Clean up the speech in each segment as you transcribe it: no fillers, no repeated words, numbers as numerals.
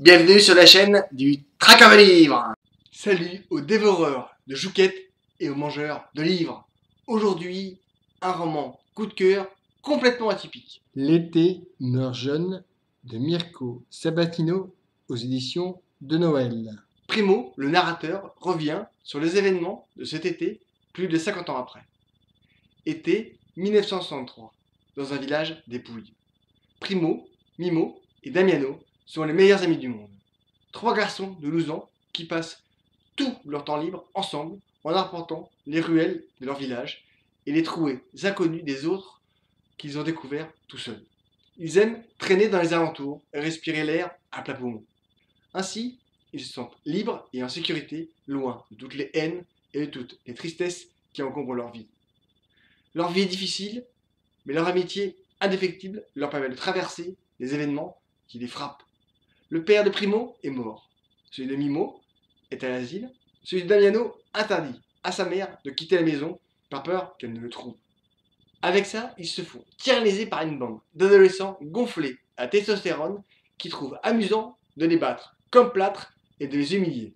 Bienvenue sur la chaîne du Trac à livres. Salut aux dévoreurs de jouquettes et aux mangeurs de livres. Aujourd'hui, un roman coup de cœur complètement atypique. L'été meurt jeune de Mirko Sabatino aux éditions de Noël. Primo, le narrateur, revient sur les événements de cet été plus de 50 ans après. Été 1963, dans un village des Pouilles. Primo, Mimo et Damiano sont les meilleurs amis du monde. Trois garçons de 12 ans qui passent tout leur temps libre ensemble en arpentant les ruelles de leur village et les trouées inconnues des autres qu'ils ont découverts tout seuls. Ils aiment traîner dans les alentours et respirer l'air à plat poumon. Ainsi, ils se sentent libres et en sécurité, loin de toutes les haines et de toutes les tristesses qui encombrent leur vie. Leur vie est difficile, mais leur amitié indéfectible leur permet de traverser les événements qui les frappent. Le père de Primo est mort. Celui de Mimo est à l'asile. Celui de Damiano interdit à sa mère de quitter la maison par peur qu'elle ne le trouve. Avec ça, ils se font tyranniser par une bande d'adolescents gonflés à testostérone qui trouvent amusant de les battre comme plâtre et de les humilier.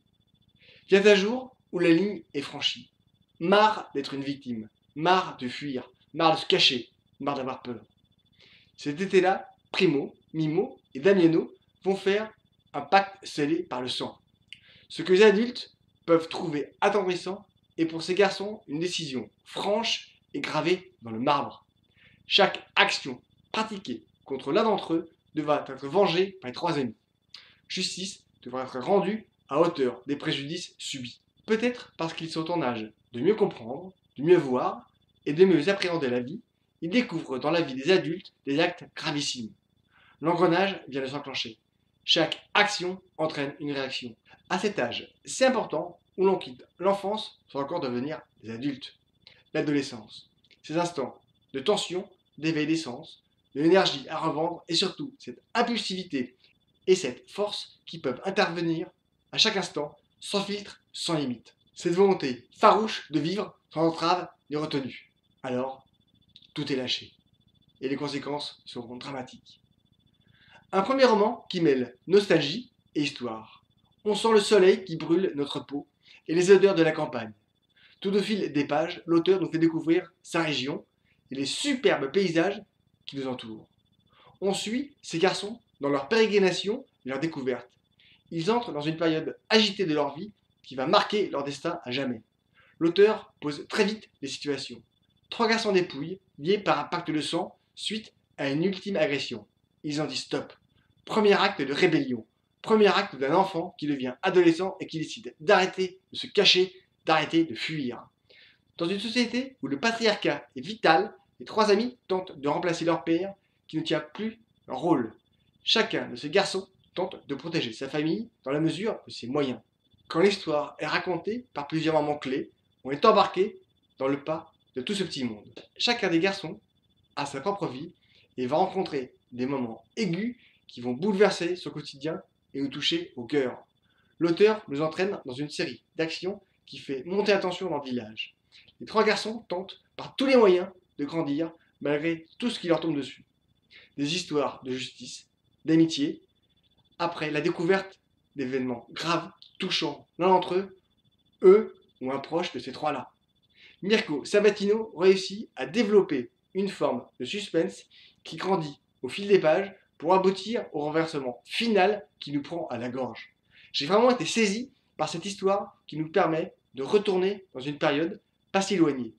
Vient un jour où la ligne est franchie. Marre d'être une victime, marre de fuir, marre de se cacher, marre d'avoir peur. Cet été-là, Primo, Mimo et Damiano vont faire un pacte scellé par le sang. Ce que les adultes peuvent trouver attendrissant est pour ces garçons une décision franche et gravée dans le marbre. Chaque action pratiquée contre l'un d'entre eux devra être vengée par les trois amis. Justice devra être rendue à hauteur des préjudices subis. Peut-être parce qu'ils sont en âge de mieux comprendre, de mieux voir et de mieux appréhender la vie, ils découvrent dans la vie des adultes des actes gravissimes. L'engrenage vient de s'enclencher. Chaque action entraîne une réaction. À cet âge, c'est important où l'on quitte l'enfance sans encore devenir des adultes. L'adolescence, ces instants de tension, d'éveil des sens, de l'énergie à revendre et surtout cette impulsivité et cette force qui peuvent intervenir à chaque instant, sans filtre, sans limite. Cette volonté farouche de vivre sans entrave ni retenue. Alors, tout est lâché. Et les conséquences seront dramatiques. Un premier roman qui mêle nostalgie et histoire. On sent le soleil qui brûle notre peau et les odeurs de la campagne. Tout au fil des pages, l'auteur nous fait découvrir sa région et les superbes paysages qui nous entourent. On suit ces garçons dans leur pérégrination et leur découverte. Ils entrent dans une période agitée de leur vie qui va marquer leur destin à jamais. L'auteur pose très vite les situations. Trois garçons des Pouilles, liés par un pacte de sang, suite à une ultime agression. Ils en disent stop. Premier acte de rébellion. Premier acte d'un enfant qui devient adolescent et qui décide d'arrêter de se cacher, d'arrêter de fuir. Dans une société où le patriarcat est vital, les trois amis tentent de remplacer leur père qui ne tient plus leur rôle. Chacun de ces garçons tente de protéger sa famille dans la mesure de ses moyens. Quand l'histoire est racontée par plusieurs moments clés, on est embarqué dans le pas de tout ce petit monde. Chacun des garçons a sa propre vie et va rencontrer des moments aigus qui vont bouleverser son quotidien et nous toucher au cœur. L'auteur nous entraîne dans une série d'actions qui fait monter la tension dans le village. Les trois garçons tentent par tous les moyens de grandir malgré tout ce qui leur tombe dessus. Des histoires de justice, d'amitié, après la découverte d'événements graves touchant l'un d'entre eux ou un proche de ces trois-là. Mirko Sabatino réussit à développer une forme de suspense qui grandit au fil des pages pour aboutir au renversement final qui nous prend à la gorge. J'ai vraiment été saisi par cette histoire qui nous permet de retourner dans une période pas si éloignée.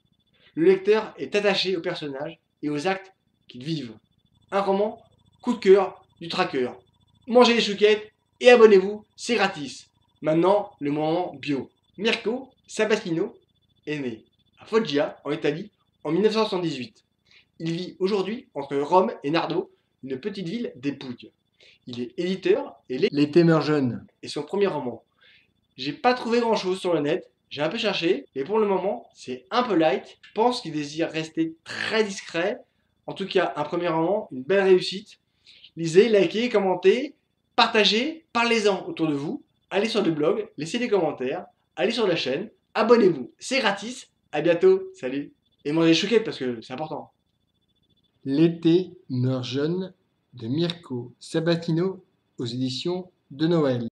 Le lecteur est attaché aux personnages et aux actes qu'ils vivent. Un roman coup de cœur du traqueur. Mangez les chouquettes et abonnez-vous, c'est gratis. Maintenant, le moment bio. Mirko Sabatino est né à Foggia, en Italie, en 1978. Il vit aujourd'hui entre Rome et Nardo, une petite ville des Pouilles. Il est éditeur et L'été meurt jeune. est son premier roman. J'ai pas trouvé grand chose sur le net, j'ai un peu cherché, mais pour le moment, c'est un peu light. Je pense qu'il désire rester très discret. En tout cas, un premier roman, une belle réussite. Lisez, likez, commentez, partagez, parlez-en autour de vous. Allez sur le blog, laissez des commentaires, allez sur la chaîne, abonnez-vous, c'est gratis. À bientôt, salut. Et mangez des chouquettes parce que c'est important. L'été meurt jeune de Mirko Sabatino aux éditions de Noël.